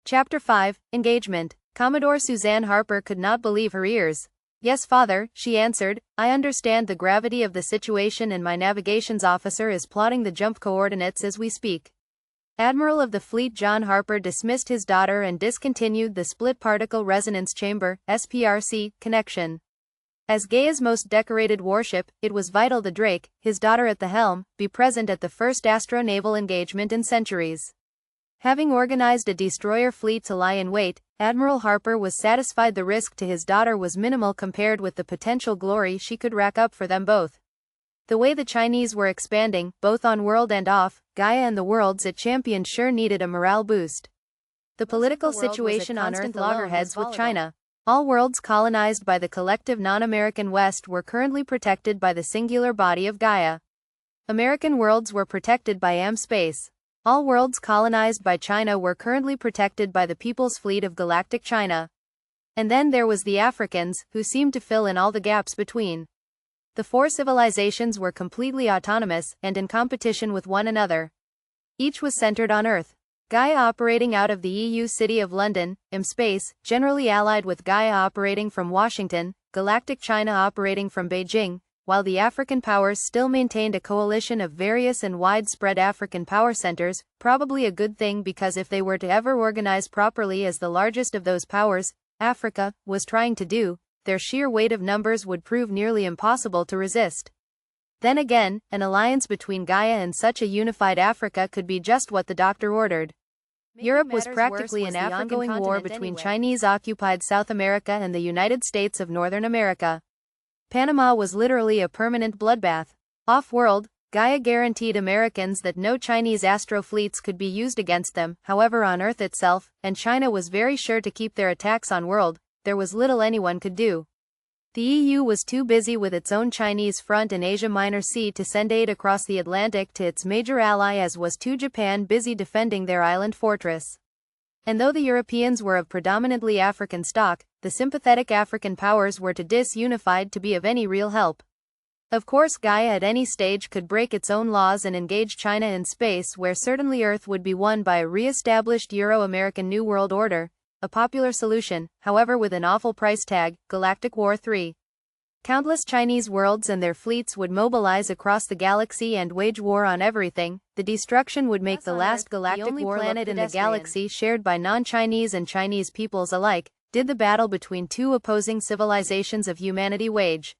Chapter 5, Engagement. Commodore Suzanne Harper could not believe her ears. "Yes, father," she answered, "I understand the gravity of the situation and my navigations officer is plotting the jump coordinates as we speak." Admiral of the Fleet John Harper dismissed his daughter and discontinued the Split Particle Resonance Chamber (SPRC) connection. As GAIA's most decorated warship, it was vital the Drake, his daughter at the helm, be present at the first astro-naval engagement in centuries. Having organized a destroyer fleet to lie in wait, Admiral Harper was satisfied the risk to his daughter was minimal compared with the potential glory she could rack up for them both. The way the Chinese were expanding, both on world and off, GAIA and the worlds it championed sure needed a morale boost. The political situation on Earth loggerheads with China. All worlds colonized by the collective non-American West were currently protected by the singular body of GAIA. American worlds were protected by AM-Space. All worlds colonized by China were currently protected by the People's Fleet of Galactic China. And then there was the Africans, who seemed to fill in all the gaps between. The four civilizations were completely autonomous, and in competition with one another. Each was centered on Earth. GAIA operating out of the EU city of London, AM-Space, generally allied with GAIA operating from Washington, Galactic China operating from Beijing, while the African powers still maintained a coalition of various and widespread African power centers, probably a good thing because if they were to ever organize properly as the largest of those powers, Africa, was trying to do, their sheer weight of numbers would prove nearly impossible to resist. Then again, an alliance between GAIA and such a unified Africa could be just what the doctor ordered. Europe was practically an African war between Chinese-occupied South America and the United States of Northern America. Panama was literally a permanent bloodbath. Off-world, GAIA guaranteed Americans that no Chinese astro fleets could be used against them, however on Earth itself, and China was very sure to keep their attacks on world, there was little anyone could do. The EU was too busy with its own Chinese front in Asia Minor Sea to send aid across the Atlantic to its major ally as was too Japan busy defending their island fortress. And though the Europeans were of predominantly African stock, the sympathetic African powers were too disunified to be of any real help. Of course GAIA at any stage could break its own laws and engage China in space where certainly Earth would be won by a re-established Euro-American New World Order, a popular solution, however with an awful price tag, Galactic War 3. Countless Chinese worlds and their fleets would mobilize across the galaxy and wage war on everything. The destruction would make the last galactic war planet in the galaxy shared by non-Chinese and Chinese peoples alike, did the battle between two opposing civilizations of humanity wage.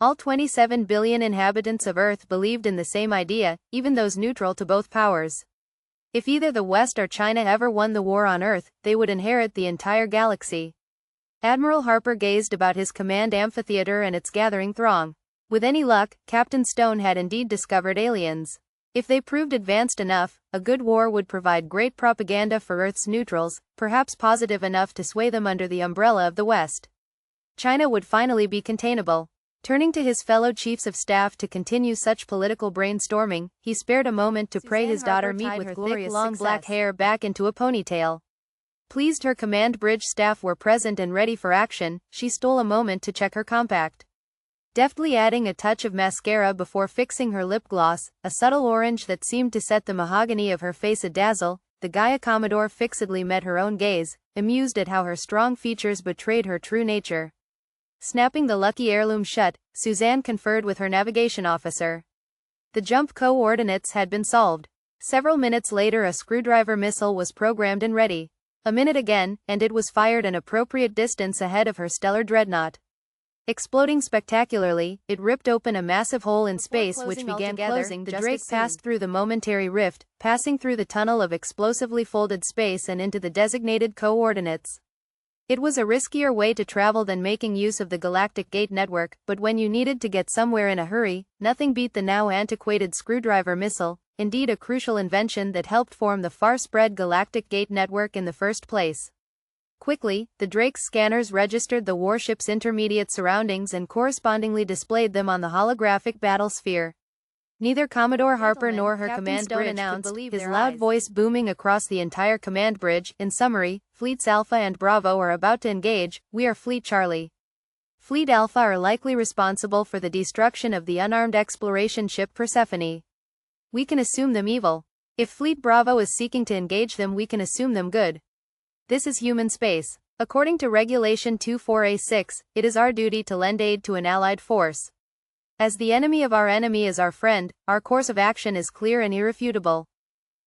All 27 billion inhabitants of Earth believed in the same idea, even those neutral to both powers. If either the West or China ever won the war on Earth, they would inherit the entire galaxy. Admiral Harper gazed about his command amphitheater and its gathering throng. With any luck, Captain Stone had indeed discovered aliens. If they proved advanced enough, a good war would provide great propaganda for Earth's neutrals, perhaps positive enough to sway them under the umbrella of the West. China would finally be containable. Turning to his fellow chiefs of staff to continue such political brainstorming, he spared a moment to pray his daughter meet with glorious long black hair back into a ponytail. Pleased her command bridge staff were present and ready for action, she stole a moment to check her compact. Deftly adding a touch of mascara before fixing her lip gloss, a subtle orange that seemed to set the mahogany of her face a-dazzle, the GAIA Commodore fixedly met her own gaze, amused at how her strong features betrayed her true nature. Snapping the lucky heirloom shut, Suzanne conferred with her navigation officer. The jump coordinates had been solved. Several minutes later a screwdriver missile was programmed and ready. A minute again, and it was fired an appropriate distance ahead of her stellar dreadnought. Exploding spectacularly, it ripped open a massive hole in space which began closing. The Drake passed through the momentary rift, passing through the tunnel of explosively folded space and into the designated coordinates. It was a riskier way to travel than making use of the Galactic Gate network, but when you needed to get somewhere in a hurry, nothing beat the now antiquated screwdriver missile, indeed a crucial invention that helped form the far-spread Galactic Gate network in the first place. Quickly, the Drake's scanners registered the warship's intermediate surroundings and correspondingly displayed them on the holographic battle sphere. Neither Commodore Harper nor her command bridge announced, his loud voice booming across the entire command bridge. In summary, Fleets Alpha and Bravo are about to engage. We are Fleet Charlie. Fleet Alpha are likely responsible for the destruction of the unarmed exploration ship Persephone. We can assume them evil. If Fleet Bravo is seeking to engage them, we can assume them good. This is human space. According to Regulation 24A6, it is our duty to lend aid to an allied force. As the enemy of our enemy is our friend, our course of action is clear and irrefutable.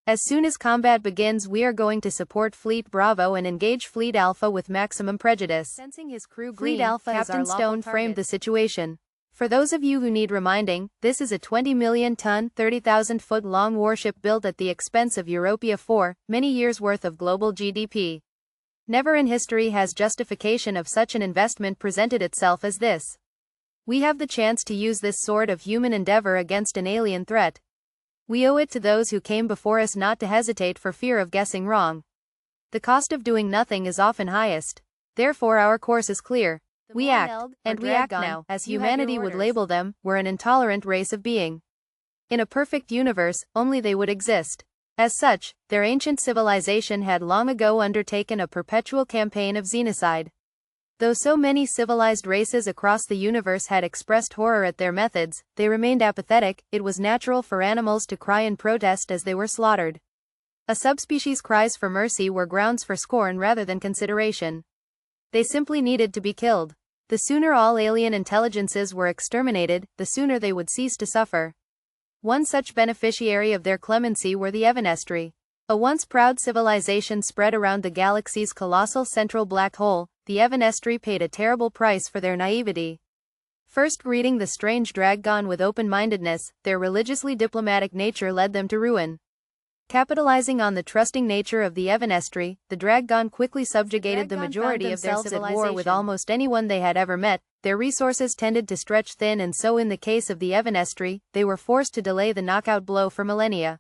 As soon as combat begins, we are going to support Fleet Bravo and engage Fleet Alpha with maximum prejudice. Sensing his crew green, Fleet Alpha Captain Stone framed the situation. For those of you who need reminding, this is a 20 million ton, 30,000 foot long warship built at the expense of Europea 4, many years worth of global GDP. Never in history has justification of such an investment presented itself as this. We have the chance to use this sort of human endeavor against an alien threat. We owe it to those who came before us not to hesitate for fear of guessing wrong. The cost of doing nothing is often highest. Therefore our course is clear. We act, and we act now, as humanity would label them, we're an intolerant race of being. In a perfect universe, only they would exist. As such, their ancient civilization had long ago undertaken a perpetual campaign of xenocide. Though so many civilized races across the universe had expressed horror at their methods, they remained apathetic. It was natural for animals to cry in protest as they were slaughtered. A subspecies' cries for mercy were grounds for scorn rather than consideration. They simply needed to be killed. The sooner all alien intelligences were exterminated, the sooner they would cease to suffer. One such beneficiary of their clemency were the Evanestri. A once proud civilization spread around the galaxy's colossal central black hole, the Evanestri paid a terrible price for their naivety. First greeting the strange Dragon with open-mindedness, their religiously diplomatic nature led them to ruin. Capitalizing on the trusting nature of the Evanestri, the Dragon quickly subjugated the majority of their civilization. At war with almost anyone they had ever met, their resources tended to stretch thin, and so in the case of the Evanestri, they were forced to delay the knockout blow for millennia.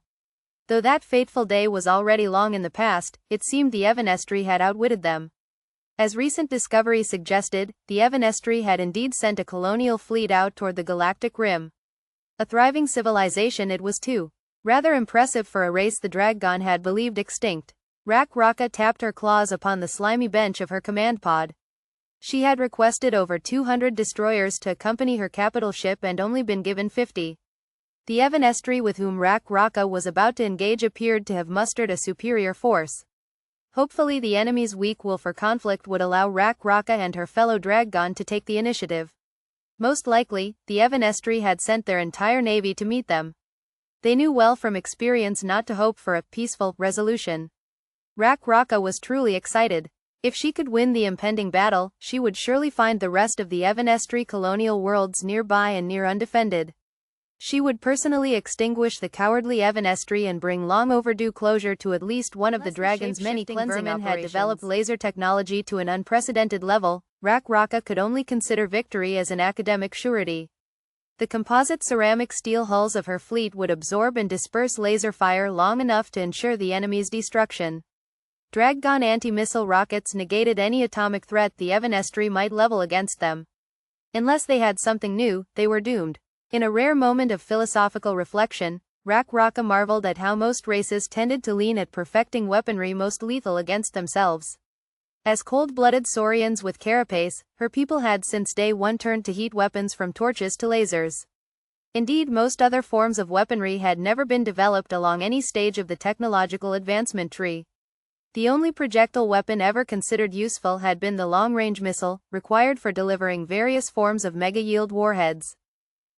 Though that fateful day was already long in the past, it seemed the Evanestri had outwitted them. As recent discovery suggested, the Evanestri had indeed sent a colonial fleet out toward the galactic rim. A thriving civilization it was too. Rather impressive for a race the Dragon had believed extinct. Rak-Raka tapped her claws upon the slimy bench of her command pod. She had requested over 200 destroyers to accompany her capital ship and only been given 50. The Evanestri with whom Rak-Raka was about to engage appeared to have mustered a superior force. Hopefully the enemy's weak will for conflict would allow Rak-Raka and her fellow Dragon to take the initiative. Most likely, the Evanestri had sent their entire navy to meet them. They knew well from experience not to hope for a peaceful resolution. Rak-Raka was truly excited. If she could win the impending battle, she would surely find the rest of the Evanestri colonial worlds nearby and near undefended. She would personally extinguish the cowardly Evanestri and bring long overdue closure to at least one of the Dragon's many cleansing operations. Had developed laser technology to an unprecedented level, Rak-Raka could only consider victory as an academic surety. The composite ceramic steel hulls of her fleet would absorb and disperse laser fire long enough to ensure the enemy's destruction. Dragon anti-missile rockets negated any atomic threat the Evanestri might level against them. Unless they had something new, they were doomed. In a rare moment of philosophical reflection, Rak-Raka marveled at how most races tended to lean at perfecting weaponry most lethal against themselves. As cold-blooded saurians with carapace, her people had since day one turned to heat weapons from torches to lasers. Indeed, most other forms of weaponry had never been developed along any stage of the technological advancement tree. The only projectile weapon ever considered useful had been the long-range missile, required for delivering various forms of mega-yield warheads.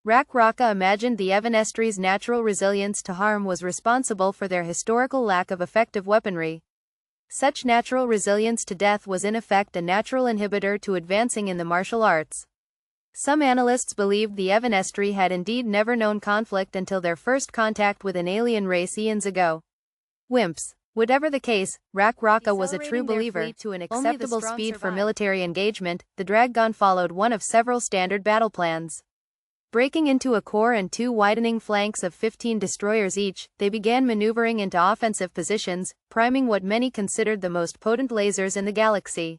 Rak-Raka imagined the Evanestri's natural resilience to harm was responsible for their historical lack of effective weaponry. Such natural resilience to death was in effect a natural inhibitor to advancing in the martial arts. Some analysts believed the Evanestri had indeed never known conflict until their first contact with an alien race eons ago. Wimps. Whatever the case, Rak-Raka was a true believer. To an acceptable speed for military engagement, the Dragon followed one of several standard battle plans. Breaking into a core and two widening flanks of 15 destroyers each, they began maneuvering into offensive positions, priming what many considered the most potent lasers in the galaxy.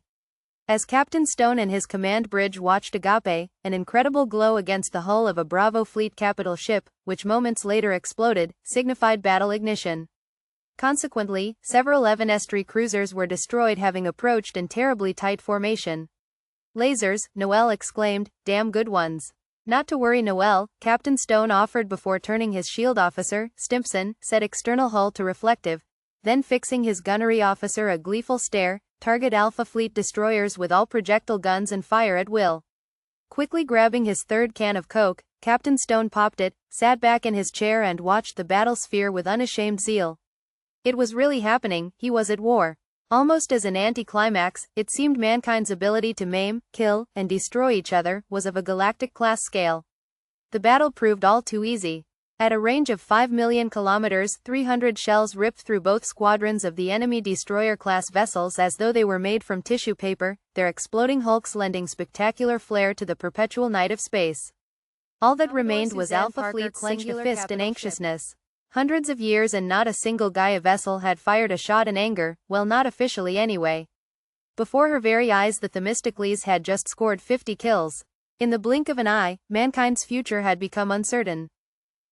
As Captain Stone and his command bridge watched Agape, an incredible glow against the hull of a Bravo Fleet capital ship, which moments later exploded, signified battle ignition. Consequently, several Evanestri cruisers were destroyed, having approached in terribly tight formation. Lasers, Noel exclaimed, damn good ones. Not to worry, Noel, Captain Stone offered before turning his shield officer, Stimpson, set external hull to reflective. then fixing his gunnery officer a gleeful stare, target Alpha Fleet destroyers with all projectile guns and fire at will. Quickly grabbing his third can of Coke, Captain Stone popped it, sat back in his chair and watched the battle sphere with unashamed zeal. It was really happening, he was at war. Almost as an anticlimax, it seemed mankind's ability to maim, kill, and destroy each other was of a galactic-class scale. The battle proved all too easy. At a range of 5 million kilometers, 300 shells ripped through both squadrons of the enemy destroyer-class vessels as though they were made from tissue paper, their exploding hulks lending spectacular flair to the perpetual night of space. All that remained was Alpha Fleet clenched a fist in anxiousness. Hundreds of years and not a single Gaia vessel had fired a shot in anger, well, not officially anyway. Before her very eyes the Themistocles had just scored 50 kills. In the blink of an eye, mankind's future had become uncertain.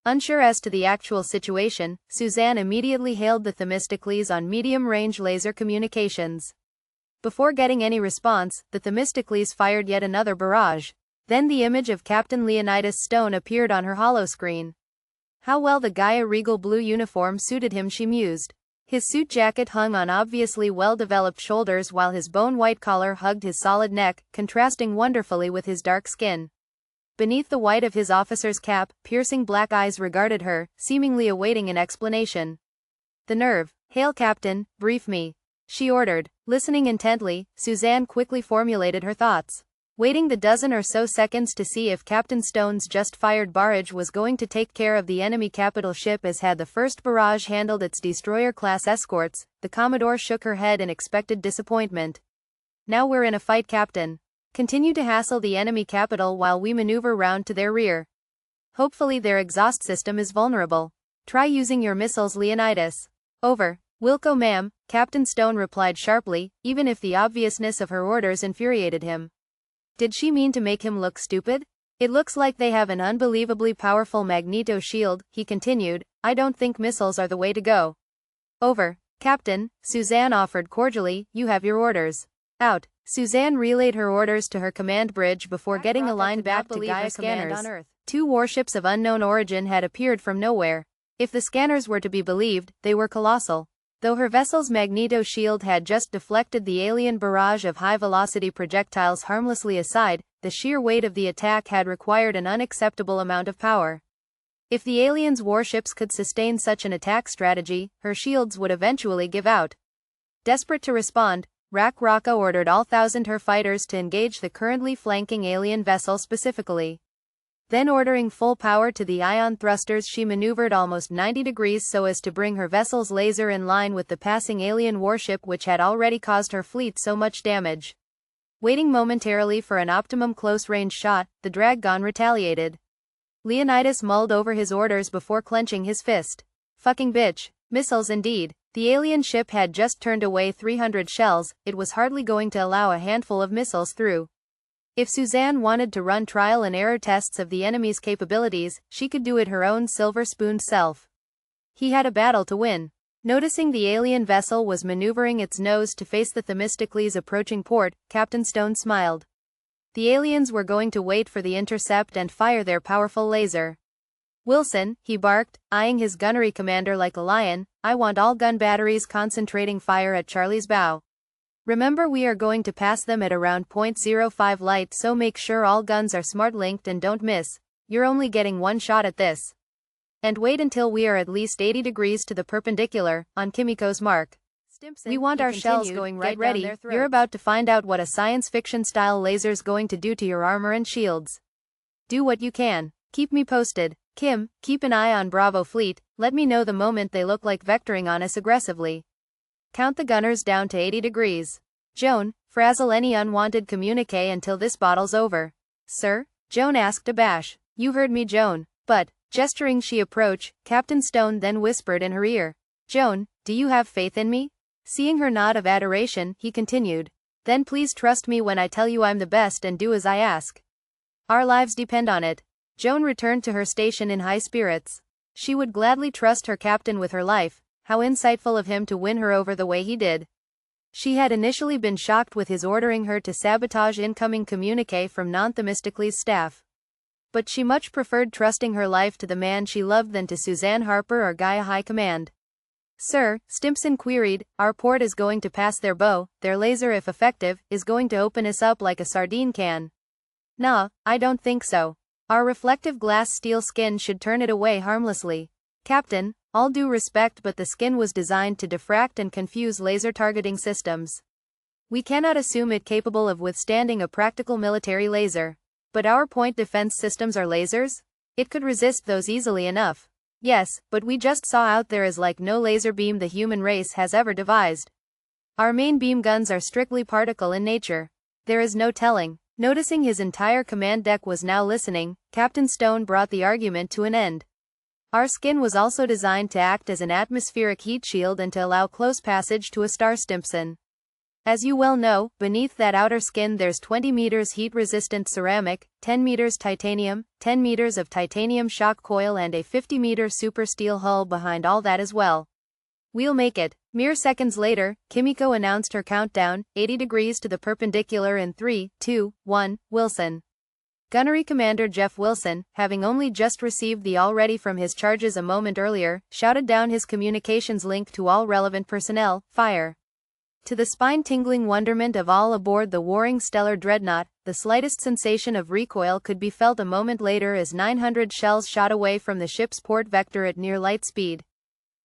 Unsure as to the actual situation, Suzanne immediately hailed the Themistocles on medium-range laser communications. Before getting any response, the Themistocles fired yet another barrage. Then the image of Captain Leonidas Stone appeared on her holoscreen. How well the Gaia regal blue uniform suited him, she mused. His suit jacket hung on obviously well-developed shoulders while his bone-white collar hugged his solid neck, contrasting wonderfully with his dark skin. Beneath the white of his officer's cap, piercing black eyes regarded her, seemingly awaiting an explanation. The nerve. "Hail, Captain, brief me," she ordered. Listening intently, Suzanne quickly formulated her thoughts. Waiting the dozen or so seconds to see if Captain Stone's just-fired barrage was going to take care of the enemy capital ship as had the first barrage handled its destroyer-class escorts, the Commodore shook her head in expected disappointment. "Now we're in a fight, Captain. Continue to hassle the enemy capital while we maneuver round to their rear. Hopefully their exhaust system is vulnerable. Try using your missiles, Leonidas." "Over. Wilco, ma'am," Captain Stone replied sharply, even if the obviousness of her orders infuriated him. Did she mean to make him look stupid? "It looks like they have an unbelievably powerful magneto shield," he continued. "I don't think missiles are the way to go." "Over. Captain," Suzanne offered cordially, "you have your orders." "Out." Suzanne relayed her orders to her command bridge before getting aligned back to Gaia scanners. Two warships of unknown origin had appeared from nowhere. If the scanners were to be believed, they were colossal. Though her vessel's magneto shield had just deflected the alien barrage of high-velocity projectiles harmlessly aside, the sheer weight of the attack had required an unacceptable amount of power. If the aliens' warships could sustain such an attack strategy, her shields would eventually give out. Desperate to respond, Raka ordered all 1,000 her fighters to engage the currently flanking alien vessel specifically. Then ordering full power to the ion thrusters, she maneuvered almost 90 degrees so as to bring her vessel's laser in line with the passing alien warship which had already caused her fleet so much damage. Waiting momentarily for an optimum close-range shot, the Dragon retaliated. Leonidas mulled over his orders before clenching his fist. Fucking bitch. Missiles indeed. The alien ship had just turned away 300 shells, it was hardly going to allow a handful of missiles through. If Suzanne wanted to run trial and error tests of the enemy's capabilities, she could do it her own silver-spooned self. He had a battle to win. Noticing the alien vessel was maneuvering its nose to face the Themistocles' approaching port, Captain Stone smiled. The aliens were going to wait for the intercept and fire their powerful laser. "Wilson," he barked, eyeing his gunnery commander like a lion, "I want all gun batteries concentrating fire at Charlie's bow. Remember, we are going to pass them at around .05 light, so make sure all guns are smart-linked and don't miss. You're only getting one shot at this. And wait until we are at least 80 degrees to the perpendicular, on Kimiko's mark. Stimson, we want our shells going right ready. You're about to find out what a science fiction-style laser's going to do to your armor and shields. Do what you can. Keep me posted. Kim, keep an eye on Bravo Fleet, let me know the moment they look like vectoring on us aggressively. Count the gunners down to 80 degrees. Joan, frazzle any unwanted communique until this bottle's over." "Sir?" Joan asked abash. "You heard me, Joan." But, gesturing she approach, Captain Stone then whispered in her ear. "Joan, do you have faith in me?" Seeing her nod of adoration, he continued. "Then please trust me when I tell you I'm the best and do as I ask. Our lives depend on it." Joan returned to her station in high spirits. She would gladly trust her captain with her life. How insightful of him to win her over the way he did. She had initially been shocked with his ordering her to sabotage incoming communique from non-Themistocles staff. But she much preferred trusting her life to the man she loved than to Suzanne Harper or Gaia High Command. Sir, Stimpson queried, our port is going to pass their bow, their laser if effective, is going to open us up like a sardine can. Nah, I don't think so. Our reflective glass steel skin should turn it away harmlessly. Captain, all due respect, but the skin was designed to diffract and confuse laser targeting systems. We cannot assume it capable of withstanding a practical military laser. But our point defense systems are lasers? It could resist those easily enough. Yes, but we just saw out there is like no laser beam the human race has ever devised. Our main beam guns are strictly particle in nature. There is no telling. Noticing his entire command deck was now listening, Captain Stone brought the argument to an end. Our skin was also designed to act as an atmospheric heat shield and to allow close passage to a star, Stimpson. As you well know, beneath that outer skin there's 20 meters heat-resistant ceramic, 10 meters titanium, 10 meters of titanium shock coil and a 50-meter super steel hull behind all that as well. We'll make it. Mere seconds later, Kimiko announced her countdown, 80 degrees to the perpendicular in 3, 2, 1, Wilson. Gunnery Commander Jeff Wilson, having only just received the all ready from his charges a moment earlier, shouted down his communications link to all relevant personnel, fire. To the spine-tingling wonderment of all aboard the warring stellar dreadnought, the slightest sensation of recoil could be felt a moment later as 900 shells shot away from the ship's port vector at near light speed.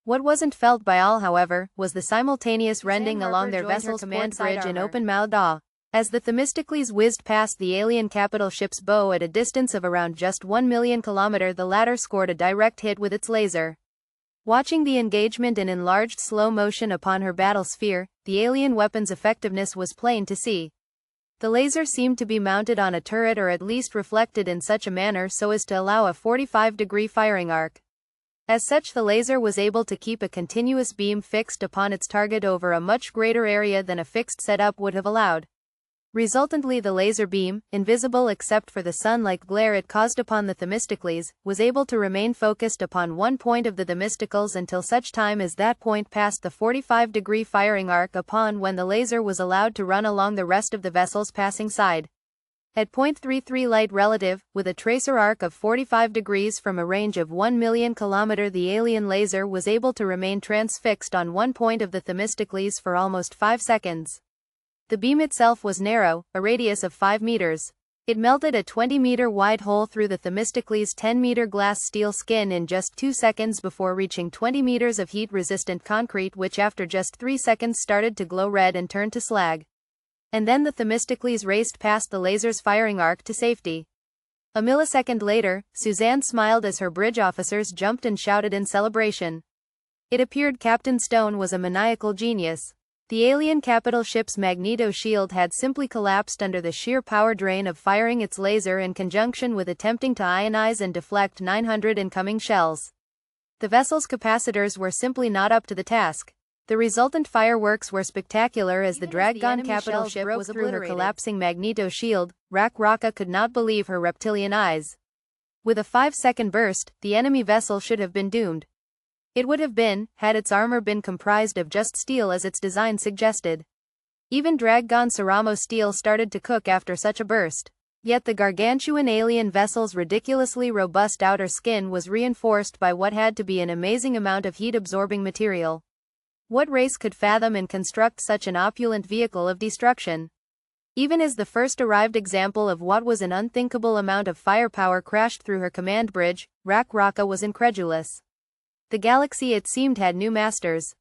What wasn't felt by all, however, was the simultaneous rending along their vessel's command bridge in open-mouthed awe. As the Themistocles whizzed past the alien capital ship's bow at a distance of around just 1 million kilometers, the latter scored a direct hit with its laser. Watching the engagement in enlarged slow motion upon her battle sphere, the alien weapon's effectiveness was plain to see. The laser seemed to be mounted on a turret or at least reflected in such a manner so as to allow a 45-degree firing arc. As such, the laser was able to keep a continuous beam fixed upon its target over a much greater area than a fixed setup would have allowed. Resultantly, the laser beam, invisible except for the sun-like glare it caused upon the Themistocles, was able to remain focused upon one point of the Themistocles until such time as that point passed the 45-degree firing arc, upon when the laser was allowed to run along the rest of the vessel's passing side. At 0.33 light relative, with a tracer arc of 45 degrees from a range of 1 million kilometers, the alien laser was able to remain transfixed on one point of the Themistocles for almost 5 seconds. The beam itself was narrow, a radius of 5 meters. It melted a 20-meter wide hole through the Themistocles' 10-meter glass steel skin in just 2 seconds before reaching 20 meters of heat-resistant concrete, which after just 3 seconds started to glow red and turn to slag. And then the Themistocles raced past the laser's firing arc to safety. A millisecond later, Suzanne smiled as her bridge officers jumped and shouted in celebration. It appeared Captain Stone was a maniacal genius. The alien capital ship's magneto shield had simply collapsed under the sheer power drain of firing its laser in conjunction with attempting to ionize and deflect 900 incoming shells. The vessel's capacitors were simply not up to the task. The resultant fireworks were spectacular as the drag-gone capital ship was through her collapsing magneto shield. Raka could not believe her reptilian eyes. With a 5-second burst, the enemy vessel should have been doomed. It would have been, had its armor been comprised of just steel as its design suggested. Even drag-gone ceramo steel started to cook after such a burst. Yet the gargantuan alien vessel's ridiculously robust outer skin was reinforced by what had to be an amazing amount of heat-absorbing material. What race could fathom and construct such an opulent vehicle of destruction? Even as the first arrived example of what was an unthinkable amount of firepower crashed through her command bridge, Raka was incredulous. The galaxy, it seemed, had new masters.